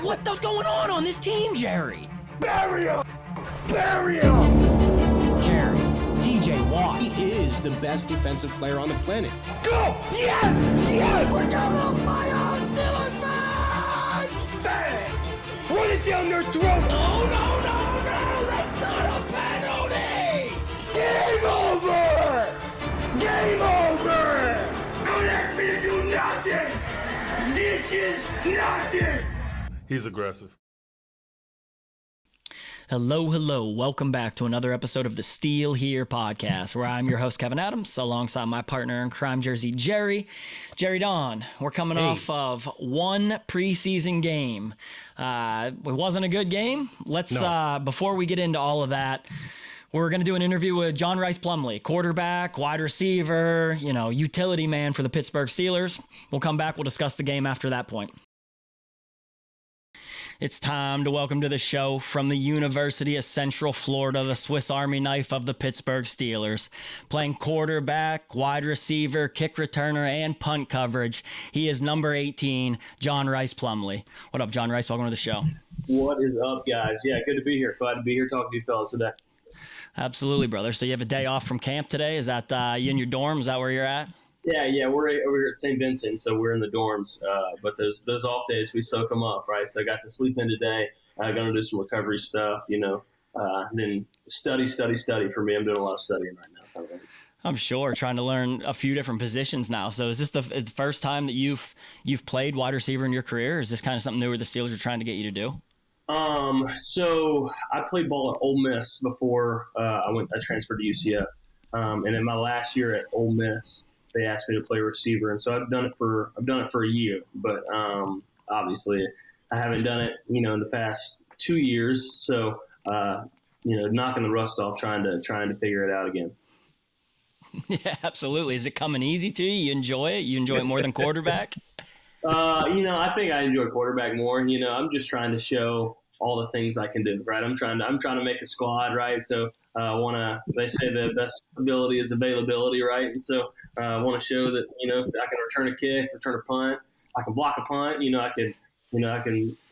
What the going on this team, Jerry? Bury him! Bury him! Jerry, TJ Watt. He is the best defensive player on the planet. Go! Yes! Yes! We're going on my own Steelers fans! Bang! Run it down their throat! No! That's not a penalty! Game over! Game over! Don't ask me to do nothing! This is nothing! He's aggressive. Hello. Welcome back to another episode of the Steel Here podcast, where I'm your host, Kevin Adams, alongside my partner in crime jersey, Jerry Don. We're coming off of one preseason game. It wasn't a good game. Before we get into all of that, we're going to do an interview with John Rhys Plumlee, quarterback, wide receiver, utility man for the Pittsburgh Steelers. We'll come back. We'll discuss the game after that point. It's time to welcome to the show from the University of Central Florida, the Swiss Army knife of the Pittsburgh Steelers. Playing quarterback, wide receiver, kick returner, and punt coverage, he is number 18, John Rhys Plumlee. What up, John Rhys? Welcome to the show. What is up, guys? Yeah, good to be here. Glad to be here talking to you fellas today. Absolutely, brother. So you have a day off from camp today? Is that you in your dorm? Is that where you're at? Yeah, we're over here at St. Vincent, so we're in the dorms. But those off days, we soak them up, right? So I got to sleep in today. I'm going to do some recovery stuff, then study for me. I'm doing a lot of studying right now. I'm sure, trying to learn a few different positions now. So is this the first time that you've played wide receiver in your career? Or is this kind of something new where the Steelers are trying to get you to do? So I played ball at Ole Miss before I transferred to UCF. And in my last year at Ole Miss, they asked me to play receiver, and so I've done it for a year. But obviously, I haven't done it, in the past 2 years. So knocking the rust off, trying to figure it out again. Yeah, absolutely. Is it coming easy to you? You enjoy it? You enjoy it more than quarterback? I think I enjoy quarterback more. I'm just trying to show all the things I can do, right? I'm trying to make a squad, right? So they say the best ability is availability, right? And so I want to show that, I can return a kick, return a punt, I can block a punt, I can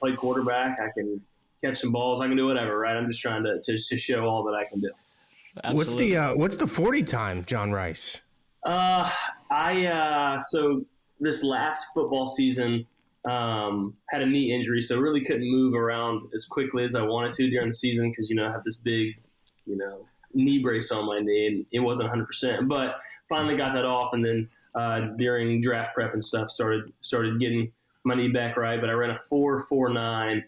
play quarterback, I can catch some balls, I can do whatever, right? I'm just trying to show all that I can do. Absolutely. What's the 40 time, John Rhys? So this last football season, had a knee injury, so really couldn't move around as quickly as I wanted to during the season because, I have this big, knee brace on my knee, and it wasn't 100%. But finally got that off, and then during draft prep and stuff, started getting my knee back right. But I ran a 4.49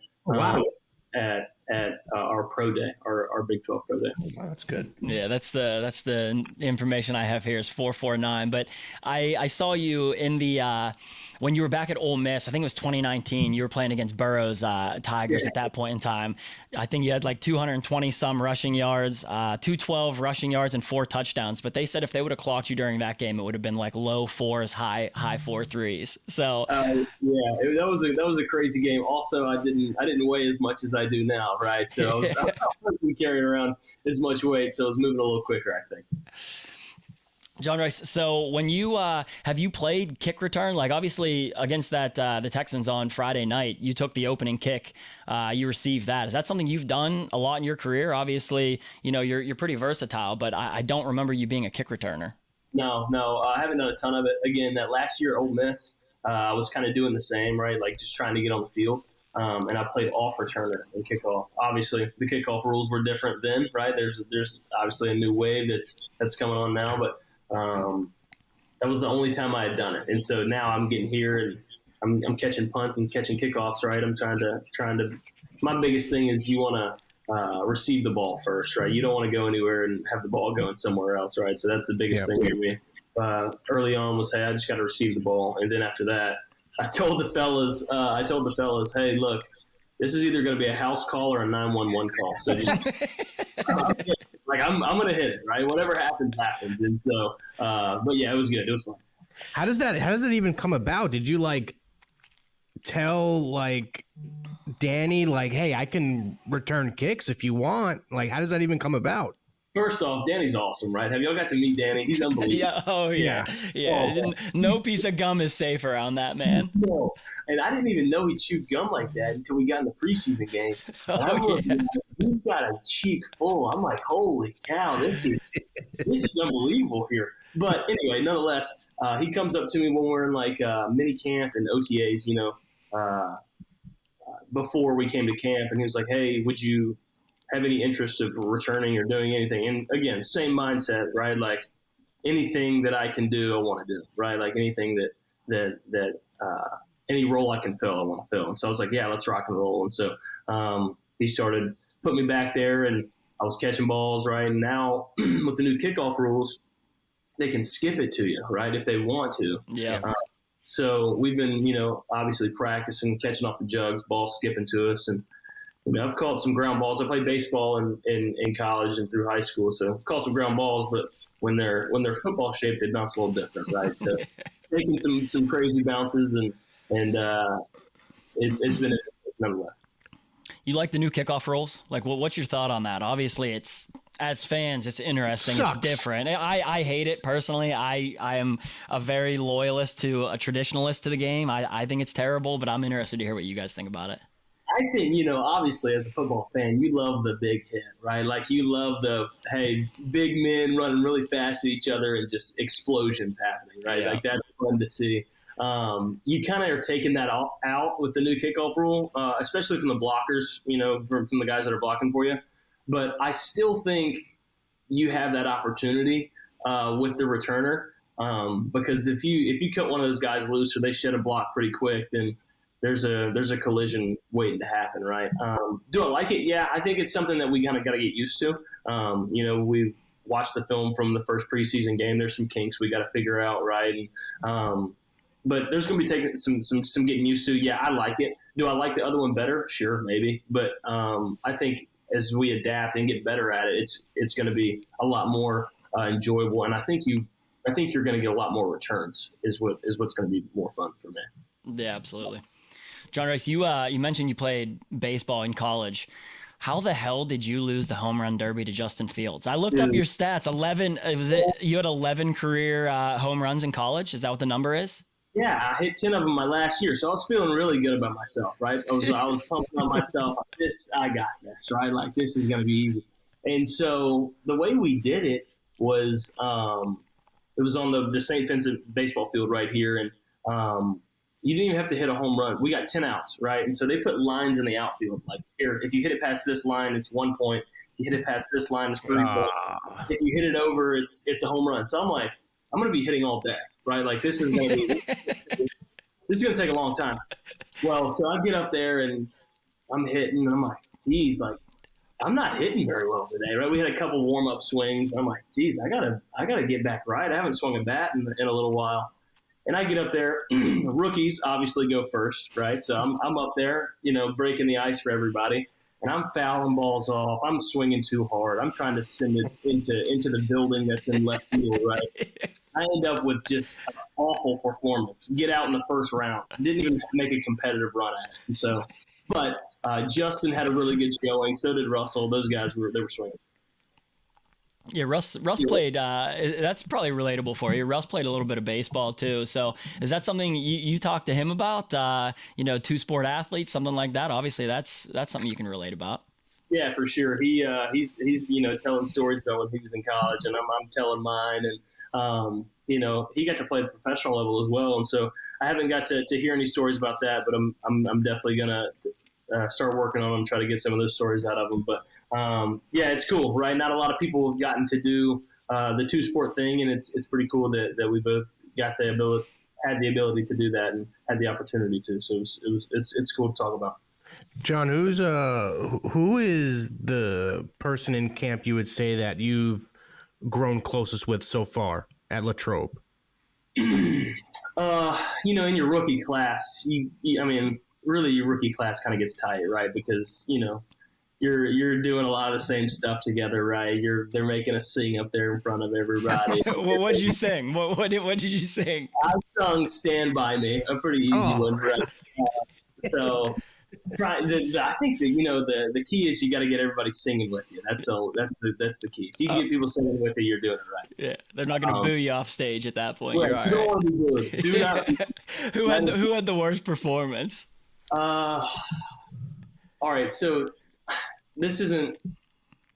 at our pro day, our Big 12 pro day. Wow, that's good. Yeah, that's the information I have here is 4.49. But I saw you in the when you were back at Ole Miss. I think it was 2019. You were playing against Burrow's Tigers at that point in time. I think you had like 220 some rushing yards, 212 rushing yards, and 4 touchdowns. But they said if they would have clocked you during that game, it would have been like low 4s, high 4.3s. So that was a crazy game. Also, I didn't weigh as much as I do now, right? So I wasn't carrying around as much weight, so I was moving a little quicker, I think. John Rhys, so when you have you played kick return? Like obviously against the Texans on Friday night, you took the opening kick, you received that. Is that something you've done a lot in your career? Obviously, you're pretty versatile, but I don't remember you being a kick returner. No, I haven't done a ton of it. Again, that last year at Ole Miss, I was kind of doing the same, right? Like just trying to get on the field. And I played off returner and kickoff. Obviously, the kickoff rules were different then, right? There's obviously a new wave that's coming on now, but that was the only time I had done it. And so now I'm getting here and I'm catching punts and catching kickoffs, right? I'm trying to. My biggest thing is you want to receive the ball first, right? You don't want to go anywhere and have the ball going somewhere else, right? So that's the biggest thing for me. Early on was, hey, I just got to receive the ball, and then after that, I told the fellas, hey, look, this is either going to be a house call or a 911 call. So just I'm going to hit it, right? Whatever happens. And so, but yeah, it was good. It was fun. How does that even come about? Did you tell Danny, hey, I can return kicks if you want? How does that even come about? First off, Danny's awesome, right? Have y'all got to meet Danny? He's unbelievable. Yeah. Oh, yeah. Oh, No piece of gum is safe around that man. No. And I didn't even know he chewed gum like that until we got in the preseason game. And I'm looking at, he's got a cheek full. I'm like, holy cow, this is unbelievable here. But anyway, nonetheless, he comes up to me when we're in like mini camp and OTAs, before we came to camp, and he was like, hey, would you have any interest of returning or doing anything? And again, same mindset, right? Like anything that I can do, I want to do, right? Like anything that any role I can fill, I want to fill. And so I was like, yeah, let's rock and roll. And so he started putting me back there, and I was catching balls, right? And now with the new kickoff rules, they can skip it to you, right, if they want to. Yeah. So we've been, obviously practicing, catching off the jugs, ball skipping to us. And I've caught some ground balls. I played baseball in college and through high school, so I've caught some ground balls. But when they're football shaped, they bounce a little different, right? So taking some crazy bounces, and it's been nonetheless. You like the new kickoff rules? Like, what's your thought on that? Obviously, it's as fans, it's interesting. Sucks. It's different. I hate it personally. I am a very loyalist to a traditionalist to the game. I think it's terrible, but I'm interested to hear what you guys think about it. I think, obviously as a football fan, you love the big hit, right? Like you love big men running really fast at each other and just explosions happening, right? Yeah. Like that's fun to see. You kind of are taking that out with the new kickoff rule, especially from the blockers, from the guys that are blocking for you. But I still think you have that opportunity with the returner, because if you cut one of those guys loose or they shed a block pretty quick, then there's a collision waiting to happen, right? Do I like it? Yeah, I think it's something that we kind of got to get used to. We watched the film from the first preseason game. There's some kinks we got to figure out, right? And, but there's going to be taking some getting used to. Yeah, I like it. Do I like the other one better? Sure, maybe. But I think as we adapt and get better at it, it's going to be a lot more enjoyable. And I think you're going to get a lot more returns is what's going to be more fun for me. Yeah, absolutely. John Rhys, you mentioned you played baseball in college. How the hell did you lose the home run derby to Justin Fields? I looked up your stats. 11. You had 11 career home runs in college? Is that what the number is? Yeah, I hit 10 of them my last year, so I was feeling really good about myself, right? I was pumping on myself. I got this, right? Like, this is going to be easy. And so the way we did it was it was on the St. Vincent baseball field right here, and you didn't even have to hit a home run. We got 10 outs, right? And so they put lines in the outfield. Like, here, if you hit it past this line, it's 1 point. If you hit it past this line, it's 3 points. If you hit it over, it's a home run. So I'm like, I'm going to be hitting all day, right? Like, this is going to take a long time. Well, so I get up there and I'm hitting. I'm like, geez, like, I'm not hitting very well today, right? We had a couple warm-up swings. I'm like, geez, I gotta get back right. I haven't swung a bat in a little while. And I get up there. Rookies obviously go first, right? So I'm up there, breaking the ice for everybody. And I'm fouling balls off. I'm swinging too hard. I'm trying to send it into the building that's in left field, right? I end up with just an awful performance. Get out in the first round. Didn't even make a competitive run at it. And so, but Justin had a really good showing. So did Russell. Those guys were swinging. Yeah, Russ played. That's probably relatable for you. Russ played a little bit of baseball too. So is that something you talked to him about? Two sport athletes, something like that. Obviously, that's something you can relate about. Yeah, for sure. He's telling stories about when he was in college, and I'm telling mine, and he got to play at the professional level as well. And so I haven't got to hear any stories about that, but I'm definitely gonna start working on them, try to get some of those stories out of them. But yeah, it's cool, right? Not a lot of people have gotten to do the two sport thing, and it's pretty cool that we both had the ability to do that and had the opportunity to. So it's cool to talk about. John, who is the person in camp you would say that you've grown closest with so far at Latrobe? In your rookie class, really your rookie class kind of gets tight, right? Because you're doing a lot of the same stuff together, right? They're making us sing up there in front of everybody. Well, what'd you sing? What did you sing? I sung "Stand By Me," a pretty easy one, right? So I think that the key is you got to get everybody singing with you. That's the key. If you can get people singing with you, you're doing it right. Yeah, they're not going to boo you off stage at that point. Right. You're all you don't right. want to be booed. Do not. Who had the worst performance? All right. So this isn't.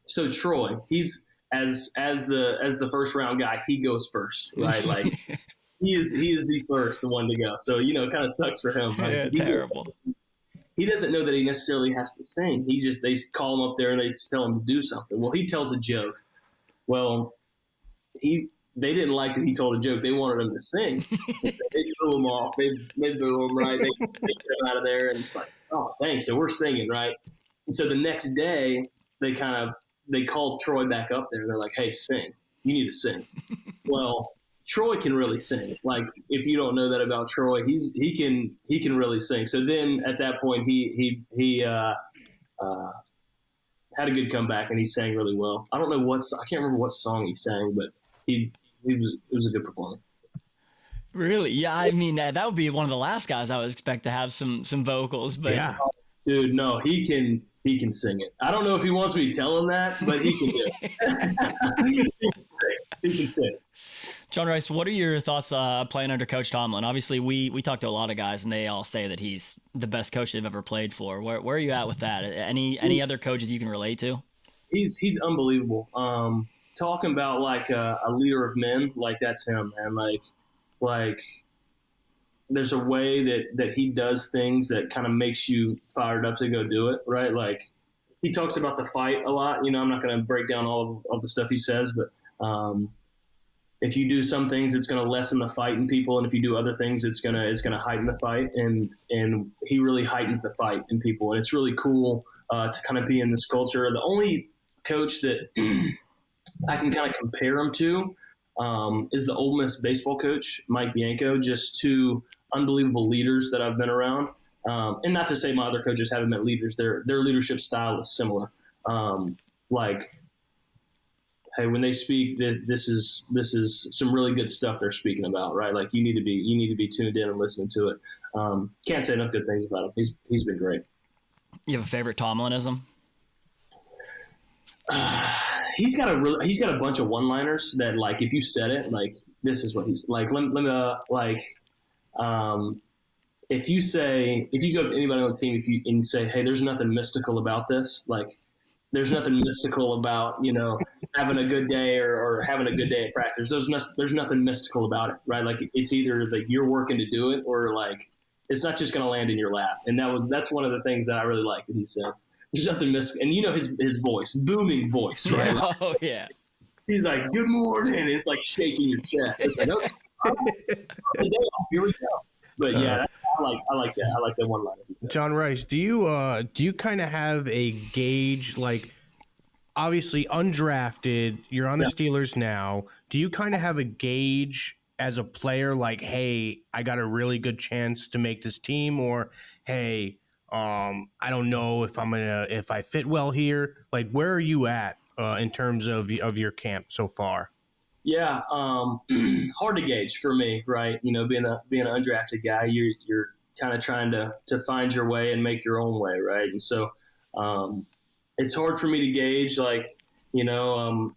So Troy, he's as the first round guy, he goes first, right? Like he is the first, the one to go. So it kind of sucks for him. Right? Yeah, terrible. He doesn't know that he necessarily has to sing. They call him up there and they tell him to do something. Well, he tells a joke. Well, they didn't like that he told a joke. They wanted him to sing. So they threw him off. They boo him, right? They get him out of there, and it's like, oh, thanks. So we're singing, right? And so the next day, they called Troy back up there. And they're like, hey, sing. You need to sing. Well, Troy can really sing. Like, if you don't know that about Troy, he can really sing. So then at that point, he had a good comeback and he sang really well. I don't know I can't remember what song he sang, but it was a good performance. Really? Yeah, I mean that would be one of the last guys I would expect to have some vocals. But Yeah. Dude, no, he can sing it. I don't know if he wants me to tell him that, but he can do it. He can sing. John Rhys, what are your thoughts playing under Coach Tomlin? Obviously, we talk to a lot of guys, and they all say that he's the best coach they've ever played for. Where are you at with that? Any other coaches you can relate to? He's unbelievable. Talking about like a leader of men, like that's him, man. Like there's a way that he does things that kind of makes you fired up to go do it, right? Like he talks about the fight a lot. I'm not going to break down all of the stuff he says, but if you do some things, it's going to lessen the fight in people, and if you do other things, it's going to heighten the fight. And he really heightens the fight in people, and it's really cool to kind of be in this culture. The only coach that I can kind of compare him to is the Ole Miss baseball coach, Mike Bianco. Just two unbelievable leaders that I've been around, and not to say my other coaches haven't been leaders. Their leadership style is similar. Hey, when they speak, this is some really good stuff they're speaking about, right? Like you need to be tuned in and listening to it. Can't say enough good things about him. He's been great. You have a favorite Tomlinism? He's got a bunch of one-liners that, like, if you said it, like, this is what he's like. Let me if you go up to anybody on the team, and say, hey, there's nothing mystical about this, like. There's nothing mystical about, having a good day or having a good day at practice. There's nothing mystical about it, right? Like it's either like you're working to do it or like it's not just going to land in your lap. And that's one of the things that I really like that he says. There's nothing mystical. And his voice, booming voice, right? Yeah. Oh, yeah. He's like, good morning. And it's like shaking your chest. It's like, okay, here we go. But yeah, I like that. I like that one line. John Rhys, do you kind of have a gauge, like obviously undrafted, you're on the Steelers now. Do you kind of have a gauge as a player, like, hey, I got a really good chance to make this team, or hey, I don't know if I fit well here. Like, where are you at in terms of your camp so far? Yeah, hard to gauge for me, right? Being an undrafted guy, you're kind of trying to find your way and make your own way, right? And so it's hard for me to gauge, like, do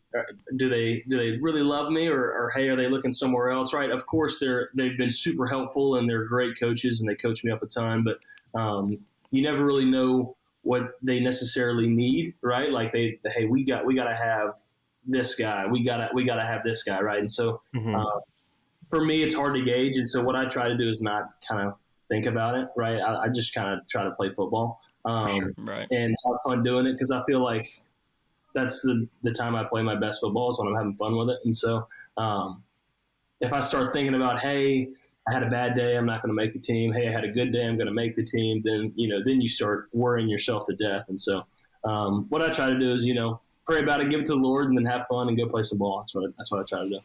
they really love me, or hey, are they looking somewhere else, right? Of course, they've been super helpful and they're great coaches and they coach me up a ton, but you never really know what they necessarily need, right? Like hey, we got to have this guy, we gotta have this guy, right? And so for me, it's hard to gauge, and so what I try to do is not kind of think about it, right? I just kind of try to play football, Sure, right. and have fun doing it, because I feel like that's the time I play my best football is when I'm having fun with it. And so if I start thinking about, hey, I had a bad day, I'm not going to make the team. Hey, I had a good day, I'm going to make the team. Then you start worrying yourself to death. And so what I try to do is pray about it, give it to the Lord, and then have fun and go play some ball. That's what I try to do.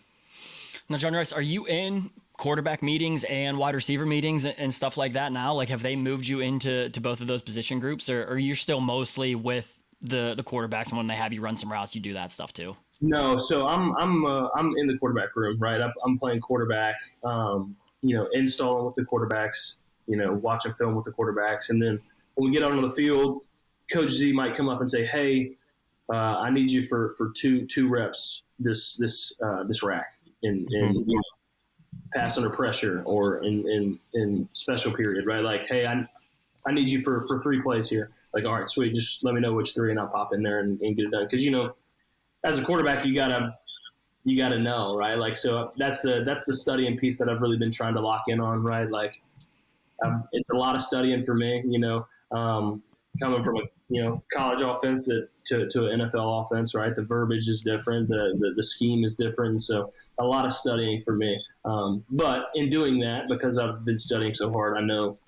Now, John Rhys, are you in quarterback meetings and wide receiver meetings and stuff like that now? Like, have they moved you into both of those position groups, or are you still mostly with the quarterbacks, and when they have you run some routes, you do that stuff too? No, so I'm in the quarterback room, right? I'm playing quarterback, installing with the quarterbacks, watching film with the quarterbacks, and then when we get out on the field, Coach Z might come up and say, "Hey, I need you for two reps this rack in pass under pressure or in special period, right? Like, hey, I need you for 3 plays here. Like, all right, sweet, just let me know which 3 and I'll pop in there and get it done. Because as a quarterback, you gotta know, right? Like, so that's the studying piece that I've really been trying to lock in on, right? Like, it's a lot of studying for me, coming from a college offense to an NFL offense, right? The verbiage is different, the scheme is different, and so a lot of studying for me. But in doing that, because I've been studying so hard, I know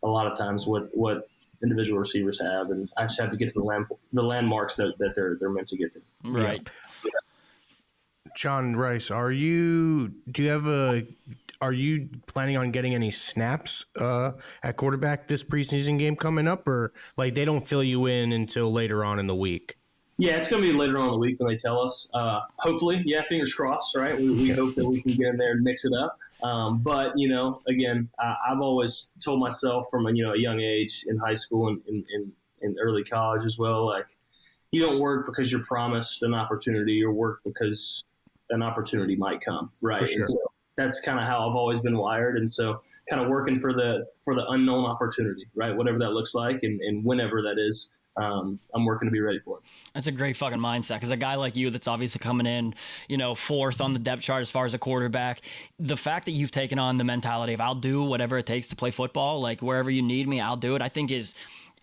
a lot of times what individual receivers have, and I just have to get to the landmarks that they're meant to get to. Right. Yeah. John Rhys, are you planning on getting any snaps at quarterback this preseason game coming up, or like they don't fill you in until later on in the week? Yeah, it's going to be later on in the week when they tell us. Hopefully, fingers crossed, right? We hope that we can get in there and mix it up. But, again, I've always told myself from a young age in high school and in early college as well, like, you don't work because you're promised an opportunity. You work because an opportunity might come, right? For sure. And so that's kind of how I've always been wired. And so kind of working for the unknown opportunity, right? Whatever that looks like and whenever that is. I'm working to be ready for it. That's a great fucking mindset, because a guy like you that's obviously coming in, fourth on the depth chart as far as a quarterback, the fact that you've taken on the mentality of I'll do whatever it takes to play football, like wherever you need me, I'll do it, I think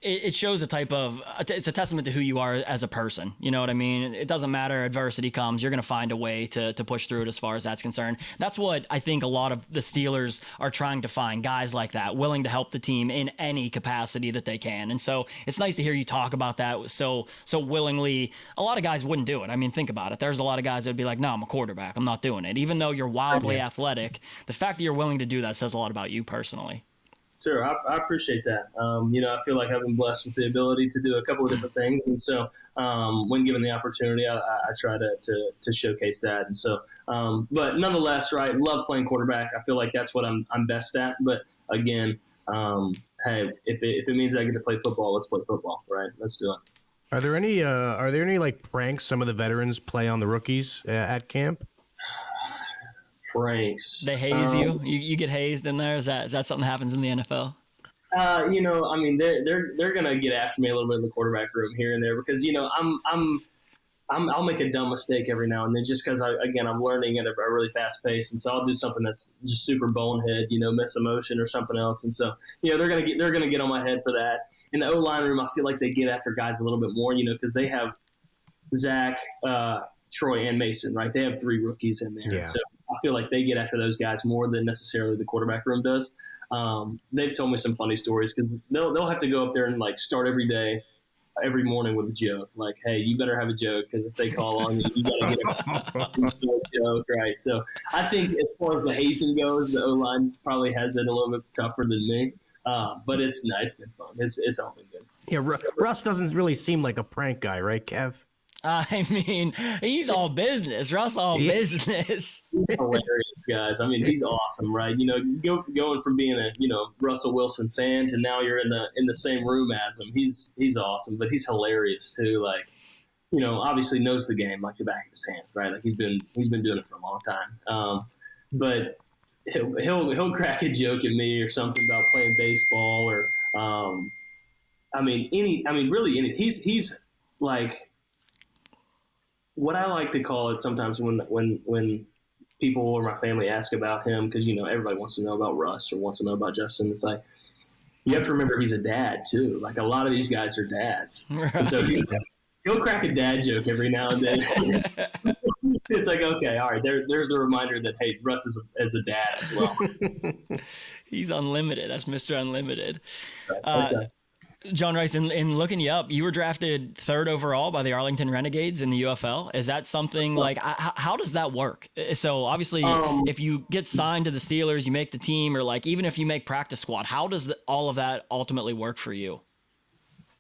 it shows it's a testament to who you are as a person. You know what I mean? It doesn't matter. Adversity comes. You're going to find a way to push through it as far as that's concerned. That's what I think a lot of the Steelers are trying to find, guys like that, willing to help the team in any capacity that they can. And so it's nice to hear you talk about that so willingly. A lot of guys wouldn't do it. I mean, think about it. There's a lot of guys that would be like, no, I'm a quarterback. I'm not doing it. Even though you're wildly athletic, the fact that you're willing to do that says a lot about you personally. Sure, I appreciate that. I feel like I've been blessed with the ability to do a couple of different things, and so when given the opportunity, I try to showcase that. And so, but nonetheless, right, love playing quarterback. I feel like that's what I'm best at. But again, hey, if it means I get to play football, let's play football, right? Let's do it. Are there any like pranks some of the veterans play on the rookies at camp? Pranks. They haze you. You get hazed in there. Is that something that happens in the NFL? I mean, they're gonna get after me a little bit in the quarterback room here and there because I'll make a dumb mistake every now and then just because I'm learning at a really fast pace, and so I'll do something that's just super bonehead, miss a motion or something else, and so they're gonna get on my head for that. In the O-line room, I feel like they get after guys a little bit more, because they have Zach, Troy, and Mason, right? They have 3 rookies in there, yeah. And so I feel like they get after those guys more than necessarily the quarterback room does. They've told me some funny stories because they'll have to go up there and like start every morning with a joke. Like, hey, you better have a joke because if they call on you, you gotta get a joke, right? So I think as far as the hazing goes, the O-line probably has it a little bit tougher than me. But it's been fun. It's all been good. Yeah, Russ doesn't really seem like a prank guy, right, Kev? I mean, he's all business. Russ all business. He's hilarious, guys. I mean, he's awesome, right? Going from being a Russell Wilson fan to now you're in the same room as him. He's awesome, but he's hilarious too. Like, obviously knows the game like the back of his hand, right? Like he's been doing it for a long time. But he'll crack a joke at me or something about playing baseball or he's like what I like to call it sometimes when people or my family ask about him, because everybody wants to know about Russ or wants to know about Justin. It's like you have to remember he's a dad too. Like a lot of these guys are dads, right. And so he'll crack a dad joke every now and then. It's like, okay, all right, there's the reminder that hey, Russ is a dad as well. He's unlimited. That's Mr. Unlimited. Right. John Rhys, in looking you up, you were drafted 3rd overall by the Arlington Renegades in the UFL. Is that something like how does that work? So obviously, if you get signed to the Steelers, you make the team, or like even if you make practice squad, how does all of that ultimately work for you?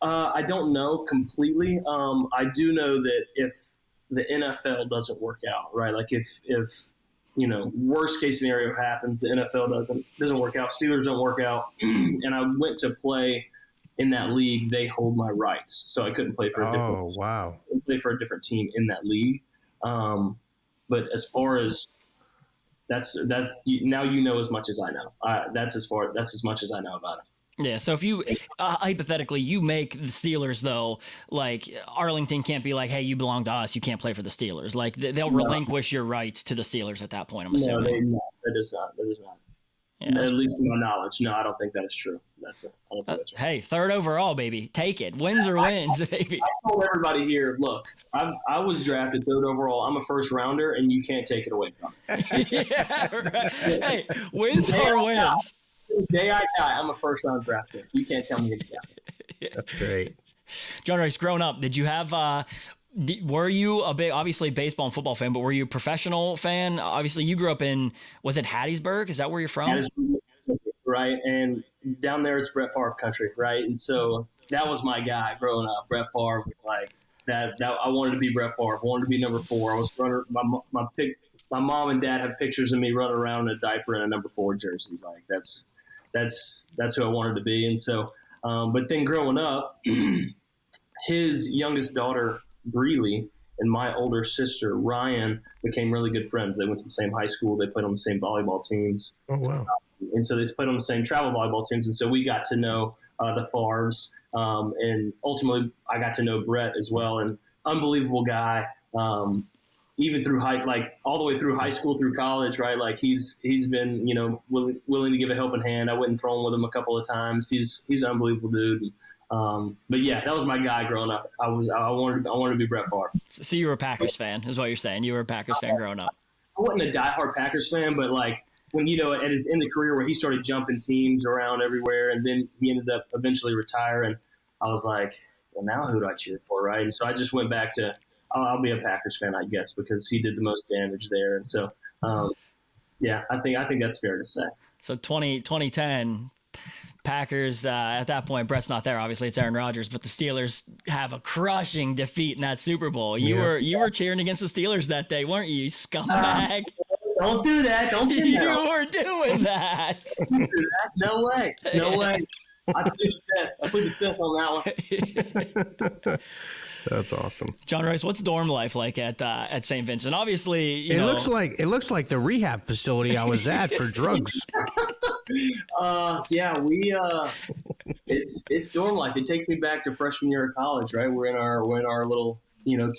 I don't know completely. I do know that if the NFL doesn't work out, right? Like if worst case scenario happens, the NFL doesn't work out, Steelers don't work out, and I went to play in that league, they hold my rights, so I couldn't play for a different team in that league. But as far as that's now you know as much as I know. That's as much as I know about it. Yeah, so if you hypothetically you make the Steelers though, like Arlington can't be like, hey, you belong to us, you can't play for the Steelers. Like they'll relinquish your rights to the Steelers at that point. I'm assuming. No, that is not. Yeah, at least to my knowledge, no, I don't think that is true. I don't think that's right. Hey, third overall, baby, take it. Wins or wins, baby. I told everybody here, look, I was drafted third overall. I'm a first rounder, and you can't take it away from me. Yeah, right. Hey, wins or wins. The day I die, I'm a first round draft pick. You can't tell me anything. That's great. John Rhys, growing up, did you have were you a big, obviously baseball and football fan, but were you a professional fan? Obviously you grew up in, was it Hattiesburg? Is that where you're from? Right. And down there it's Brett Favre country. Right. And so that was my guy growing up. Brett Favre was like that I wanted to be Brett Favre. I wanted to be number 4. I was running my mom and dad have pictures of me running around in a diaper and a number 4 jersey. Like that's who I wanted to be. And so, but then growing up, his youngest daughter, Breeley, and my older sister, Ryan, became really good friends. They went to the same high school. They played on the same volleyball teams. Oh, wow. And so they played on the same travel volleyball teams. And so we got to know the Favres. And ultimately, I got to know Brett as well. And unbelievable guy. Even through all the way through high school, through college, right? Like he's been, willing to give a helping hand. I went and thrown with him a couple of times. He's an unbelievable dude. But yeah, that was my guy growing up. I wanted to be Brett Favre. So you were a Packers fan, is what you're saying. You were a Packers fan growing up. I wasn't a diehard Packers fan, but like when at his end of career where he started jumping teams around everywhere, and then he ended up eventually retiring, I was like, well, now who do I cheer for, right? And so I just went back to I'll be a Packers fan, I guess, because he did the most damage there. And so, yeah, I think that's fair to say. So 2010. Packers, at that point, Brett's not there. Obviously, it's Aaron Rodgers, but the Steelers have a crushing defeat in that Super Bowl. You were cheering against the Steelers that day, weren't you, scumbag? Don't do that. Don't do that. You were doing that. No way. No way. I plead the fifth on that one. That's awesome. John Rhys, what's dorm life like at St. Vincent? Obviously, it looks like the rehab facility I was at for drugs. Yeah, it's dorm life. It takes me back to freshman year of college, right? We're in our little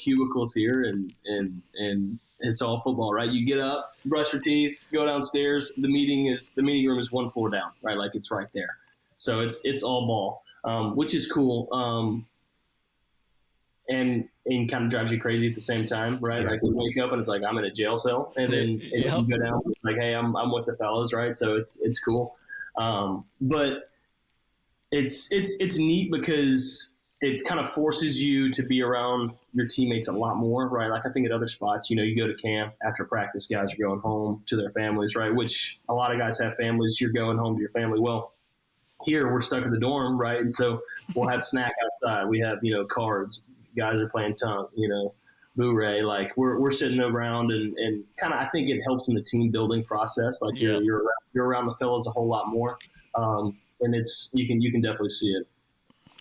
cubicles here, and it's all football, right? You get up, brush your teeth, go downstairs. The meeting room is 1 floor down, right? Like it's right there. So it's all ball, which is cool. And kind of drives you crazy at the same time, right? Yeah. Like you wake up and it's like I'm in a jail cell, and then you go down, it's like, hey, I'm with the fellas, right? So it's cool, but it's neat because it kind of forces you to be around your teammates a lot more, right? Like I think at other spots, you go to camp after practice, guys are going home to their families, right? Which a lot of guys have families. You're going home to your family. Well, here we're stuck in the dorm, right? And so we'll have snack outside. We have cards. Guys are playing tongue, Blu-ray. Like we're sitting around and kind of I think it helps in the team building process. Like you're around the fellas a whole lot more, and you can definitely see it.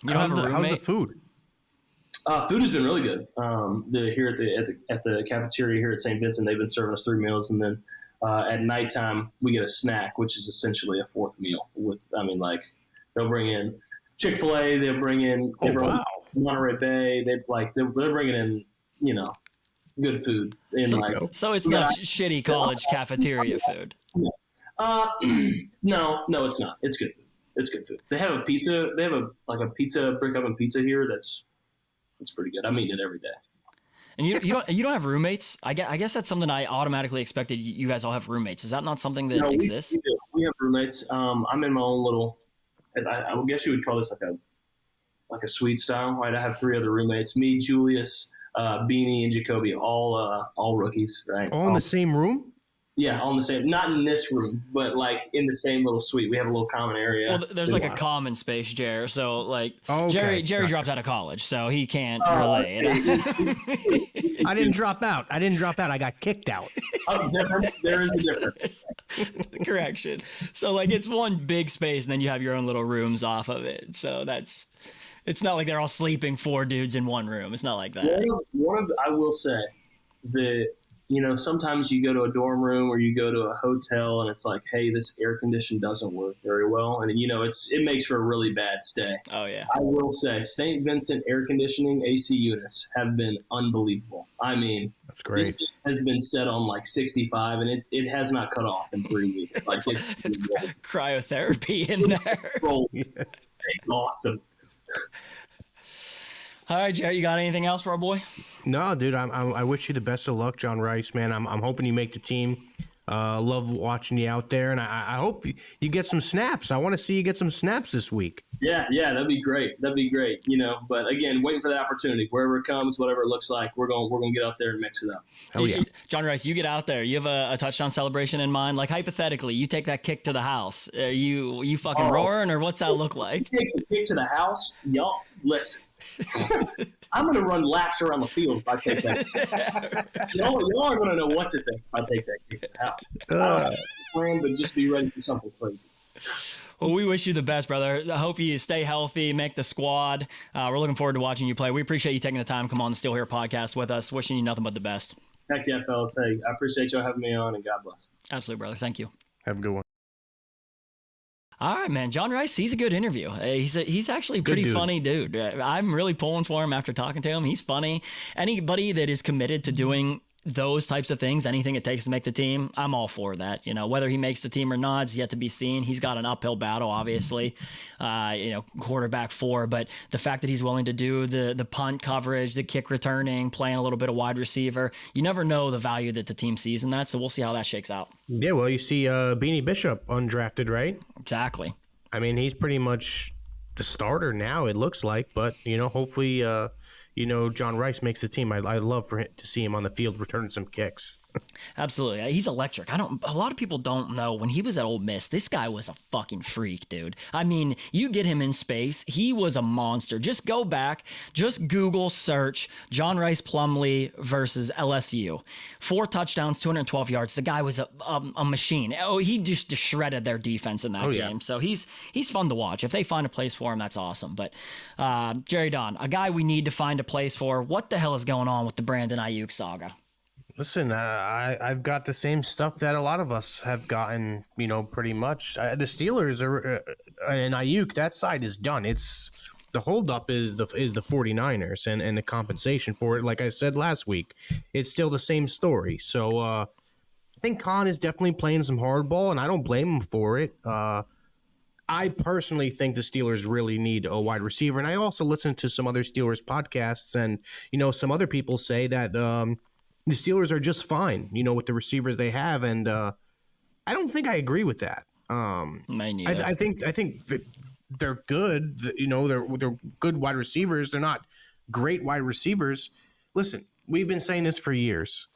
How's the food? Food has been really good. Here at the cafeteria here at St. Vincent, they've been serving us 3 meals, and then at nighttime we get a snack, which is essentially a 4th meal. They'll bring in Chick-fil-A, they'll bring in Monterey Bay. They're bringing in good food. So it's not shitty college cafeteria food. No, it's not. It's good food. It's good food. They have a pizza. They have a pizza brick oven pizza here. That's pretty good. I'm eating it every day. And you don't have roommates? I guess that's something I automatically expected. You guys all have roommates. Is that not something that exists? We do. We have roommates. I'm in my own little. I guess you would call this like a suite style, right? I have 3 other roommates: me, Julius, Beanie, and Jacoby, all rookies, right? All in the same room? Yeah, all in the same. Not in this room, but like in the same little suite. We have a little common area. Well, there's like a common space, Jer. So like Jerry dropped out of college, so he can't relate. I didn't drop out. I got kicked out. There is a difference. Correction. So like it's one big space and then you have your own little rooms off of it. So it's not like they're all sleeping 4 dudes in one room. It's not like that. I will say that, sometimes you go to a dorm room or you go to a hotel and it's like, hey, this air condition doesn't work very well. And, it makes for a really bad stay. Oh, yeah. I will say St. Vincent air conditioning AC units have been unbelievable. I mean, that's great. It has been set on like 65 and it has not cut off in 3 weeks. Like it's cryotherapy in there. It's awesome. All right, Jerry, you got anything else for our boy? No, dude. I wish you the best of luck, John Rhys, man. I'm hoping you make the team. Love watching you out there, and I hope you get some snaps. I want to see you get some snaps this week. Yeah, that'd be great. But again, waiting for the opportunity. Wherever it comes, whatever it looks like, we're gonna get out there and mix it up. Oh yeah, John Rhys, you get out there. You have a touchdown celebration in mind. Like hypothetically, you take that kick to the house. Are you fucking roaring, or what's that look like? Take the kick to the house, y'all. Listen. I'm going to run laps around the field if I take that. Y'all are going to know what to think if I take that kick to the house. I don't have a plan, but just be ready for something crazy. Well, we wish you the best, brother. I hope you stay healthy, make the squad. We're looking forward to watching you play. We appreciate you taking the time to come on the Still Here podcast with us. Wishing you nothing but the best. Heck yeah, fellas. Hey, I appreciate y'all having me on, and God bless. Absolutely, brother. Thank you. Have a good one. All right, man. John Rhys, he's a good interview. He's actually a pretty funny dude. I'm really pulling for him after talking to him. He's funny. Anybody that is committed to doing those types of things, anything it takes to make the team, I'm all for that. Whether he makes the team or not is yet to be seen. He's got an uphill battle, obviously, quarterback 4, but the fact that he's willing to do the punt coverage, the kick returning, playing a little bit of wide receiver, you never know the value that the team sees in that. So we'll see how that shakes out. Yeah, well, you see Beanie Bishop undrafted, right? Exactly. I mean, he's pretty much the starter now, it looks like, but hopefully John Rhys makes the team. I'd love for him to see him on the field returning some kicks. Absolutely. He's electric. A lot of people don't know when he was at Ole Miss, this guy was a fucking freak, dude. I mean, you get him in space, he was a monster. Just go back, just Google search John Rhys Plumlee versus LSU. 4 touchdowns, 212 yards. The guy was a machine. Oh, he just shredded their defense in that game. So he's fun to watch. If they find a place for him, that's awesome. But Jerry Don, a guy we need to find a place for. What the hell is going on with the Brandon Aiyuk saga? Listen, I've got the same stuff that a lot of us have gotten, pretty much. The Steelers are and Aiyuk, that side is done. It's the holdup is the 49ers and the compensation for it. Like I said last week, it's still the same story. So I think Khan is definitely playing some hardball, and I don't blame him for it. I personally think the Steelers really need a wide receiver, and I also listen to some other Steelers podcasts, and some other people say that the Steelers are just fine, with the receivers they have, and I don't think I agree with that. I think that they're good. They're good wide receivers. They're not great wide receivers. Listen, we've been saying this for years.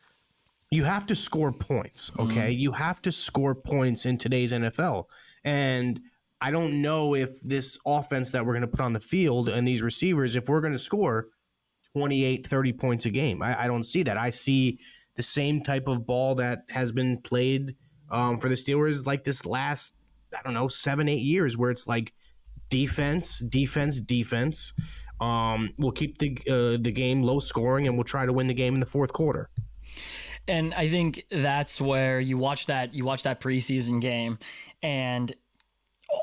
You have to score points, okay? You have to score points in today's NFL, and I don't know if this offense that we're going to put on the field and these receivers, if we're going to score 28, 30 points a game. I don't see that. I see the same type of ball that has been played for the Steelers like this last, 7-8 years, where it's like defense. We'll keep the game low scoring, and we'll try to win the game in the fourth quarter. And I think that's where you watch that preseason game, and